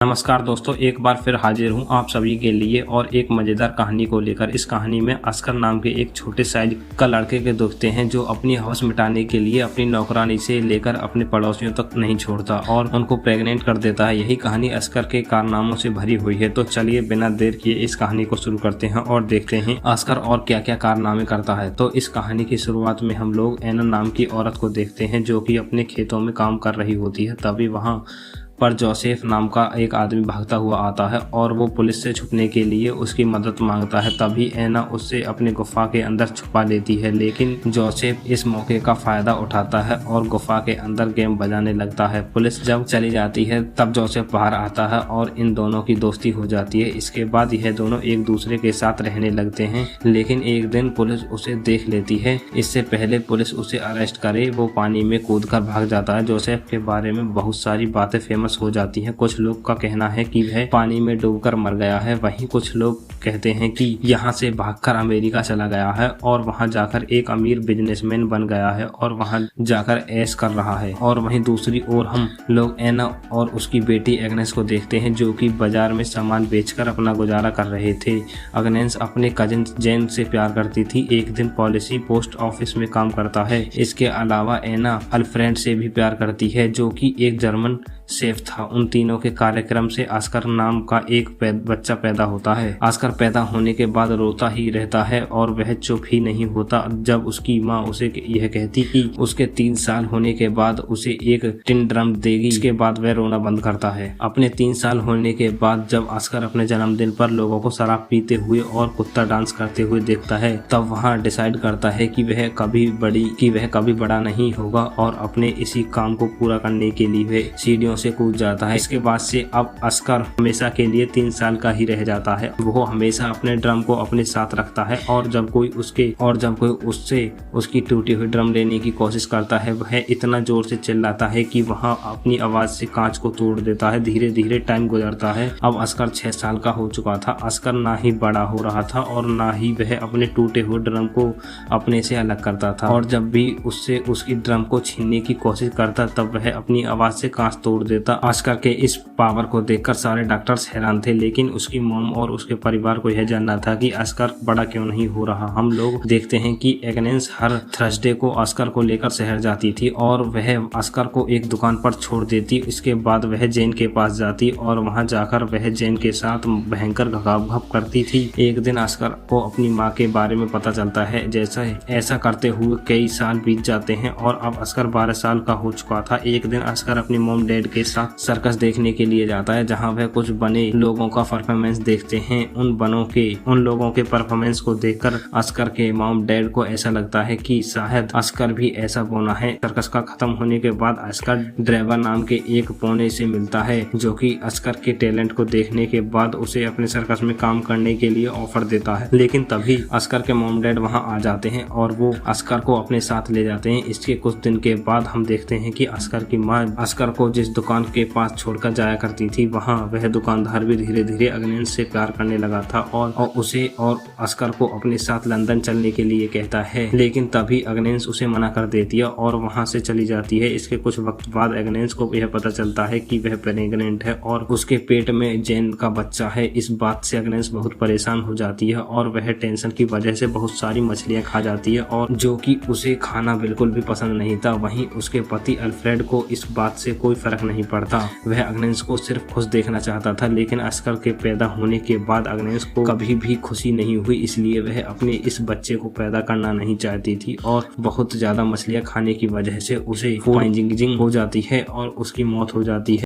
नमस्कार दोस्तों, एक बार फिर हाजिर हूं आप सभी के लिए और एक मजेदार कहानी को लेकर। इस कहानी में अस्कर नाम के एक छोटे साइज का लड़के के दोस्ते हैं जो अपनी हवस मिटाने के लिए अपनी नौकरानी से लेकर अपने पड़ोसियों तक नहीं छोड़ता और उनको प्रेग्नेंट कर देता है। यही कहानी अस्कर के कारनामों से भरी हुई है। तो चलिए बिना देर किए इस कहानी को शुरू करते हैं और देखते हैं अस्कर और क्या क्या कारनामे करता है। तो इस कहानी की शुरुआत में हम लोग एना नाम की औरत को देखते हैं जो कि अपने खेतों में काम कर रही होती है। तभी वहाँ पर जोसेफ नाम का एक आदमी भागता हुआ आता है और वो पुलिस से छुपने के लिए उसकी मदद मांगता है। तभी एना उससे अपनी गुफा के अंदर छुपा लेती है, लेकिन जोसेफ इस मौके का फायदा उठाता है और गुफा के अंदर गेम बजाने लगता है। पुलिस जब चली जाती है तब जोसेफ बाहर आता है और इन दोनों की दोस्ती हो जाती है। इसके बाद यह दोनों एक दूसरे के साथ रहने लगते हैं, लेकिन एक दिन पुलिस उसे देख लेती है। इससे पहले पुलिस उसे अरेस्ट करे वो पानी में कूदकर भाग जाता है। जोसेफ के बारे में बहुत सारी बातें फेमस हो जाती हैं। कुछ लोग का कहना है कि वह पानी में डूबकर मर गया है, वहीं कुछ लोग कहते हैं कि यहाँ से भागकर अमेरिका चला गया है और वहाँ जाकर एक अमीर बिजनेसमैन बन गया है और वहाँ जाकर ऐश कर रहा है। और वहीं दूसरी ओर हम लोग एना और उसकी बेटी एग्नेस को देखते हैं जो कि बाजार में सामान बेचकर अपना गुजारा कर रहे थे। एग्नेस अपने कजिन जेन से प्यार करती थी। एक दिन पॉलिसी पोस्ट ऑफिस में काम करता है। इसके अलावा एना अल्फ्रेड से भी प्यार करती है जो कि एक जर्मन शेफ था। उन तीनों के कार्यक्रम से अस्कर नाम का एक बच्चा पैदा होता है। अस्कर पैदा होने के बाद रोता ही रहता है और वह चुप ही नहीं होता जब उसकी माँ उसे यह कहती कि उसके 3 साल होने के बाद उसे एक टिन ड्रम देगी। इसके बाद वह रोना बंद करता है। अपने 3 साल होने के बाद जब अस्कर अपने जन्मदिन पर लोगों को शराब पीते हुए और कुत्ता डांस करते हुए देखता है तब वहाँ डिसाइड करता है कि वह कभी बड़ा नहीं होगा और अपने इसी काम को पूरा करने के लिए वह सीढ़ियों से कूद जाता है। इसके बाद से अब अस्कर हमेशा के लिए 3 साल का ही रह जाता है। वो हमेशा अपने ड्रम को अपने साथ रखता है और जब कोई उससे उसकी टूटी हुई ड्रम लेने की कोशिश करता है वह इतना जोर से चिल्लाता है कि वहाँ अपनी आवाज से कांच को तोड़ देता है। धीरे धीरे टाइम गुजरता है। अब अस्कर 6 साल का हो चुका था। अस्कर ना ही बड़ा हो रहा था और ना ही वह अपने टूटे हुए ड्रम को अपने से अलग करता था और जब भी उससे उसकी ड्रम को छीनने की कोशिश करता तब वह अपनी आवाज से कांच तोड़ देता। अस्कर के इस पावर को देखकर सारे डॉक्टर्स हैरान थे, लेकिन उसकी मॉम और उसके परिवार को यह जानना था कि अस्कर बड़ा क्यों नहीं हो रहा। हम लोग देखते हैं कि एग्नेस हर थर्सडे को अस्कर को लेकर शहर जाती थी और वह अस्कर को एक दुकान पर छोड़ देती। इसके बाद वह जेन के पास जाती और वहां जाकर वह जेन के साथ भयंकर घपाघप करती थी। एक दिन अस्कर को अपनी माँ के बारे में पता चलता है। ऐसा करते हुए कई साल बीत जाते हैं और अब अस्कर 12 साल का हो चुका था। एक दिन अस्कर अपनी मॉम डैड के साथ सर्कस देखने के लिए जाता है जहां वह कुछ बने लोगों का परफॉर्मेंस देखते हैं। उन लोगों के परफॉर्मेंस को देखकर अस्कर के मॉम डैड को ऐसा लगता है कि शायद अस्कर भी ऐसा बना है। सर्कस का खत्म होने के बाद अस्कर ड्राइवर नाम के एक पौने से मिलता है जो कि अस्कर के टैलेंट को देखने के बाद उसे अपने सर्कस में काम करने के लिए ऑफर देता है। लेकिन तभी अस्कर के मॉम डैड वहां आ जाते हैं और वो अस्कर को अपने साथ ले जाते हैं। इसके कुछ दिन के बाद हम देखते हैं कि अस्कर की माँ अस्कर को जिस दुकान के पास छोड़कर जाया करती थी वहाँ वह दुकानदार भी धीरे धीरे एग्नेस से प्यार करने लगा था और उसे और अस्कर को अपने साथ लंदन चलने के लिए कहता है। लेकिन तभी एग्नेस उसे मना कर देती है और वहाँ से चली जाती है। इसके कुछ वक्त बाद एग्नेस को यह पता चलता है कि वह प्रेग्नेंट है और उसके पेट में जेन का बच्चा है। इस बात से एग्नेस बहुत परेशान हो जाती है और वह टेंशन की वजह से बहुत सारी मछलियाँ खा जाती है और जो कि उसे खाना बिल्कुल भी पसंद नहीं था। वहीं उसके पति अल्फ्रेड को इस बात से कोई फर्क नहीं पड़ता। वह एग्नेस को सिर्फ खुश देखना चाहता था, लेकिन अस्कर के पैदा होने के बाद एग्नेस को कभी भी खुशी नहीं हुई, इसलिए वह अपने इस बच्चे को पैदा करना नहीं चाहती थी और बहुत ज्यादा मछलियां खाने की वजह से उसे फूड पॉइजनिंग हो जाती है और उसकी मौत हो जाती है।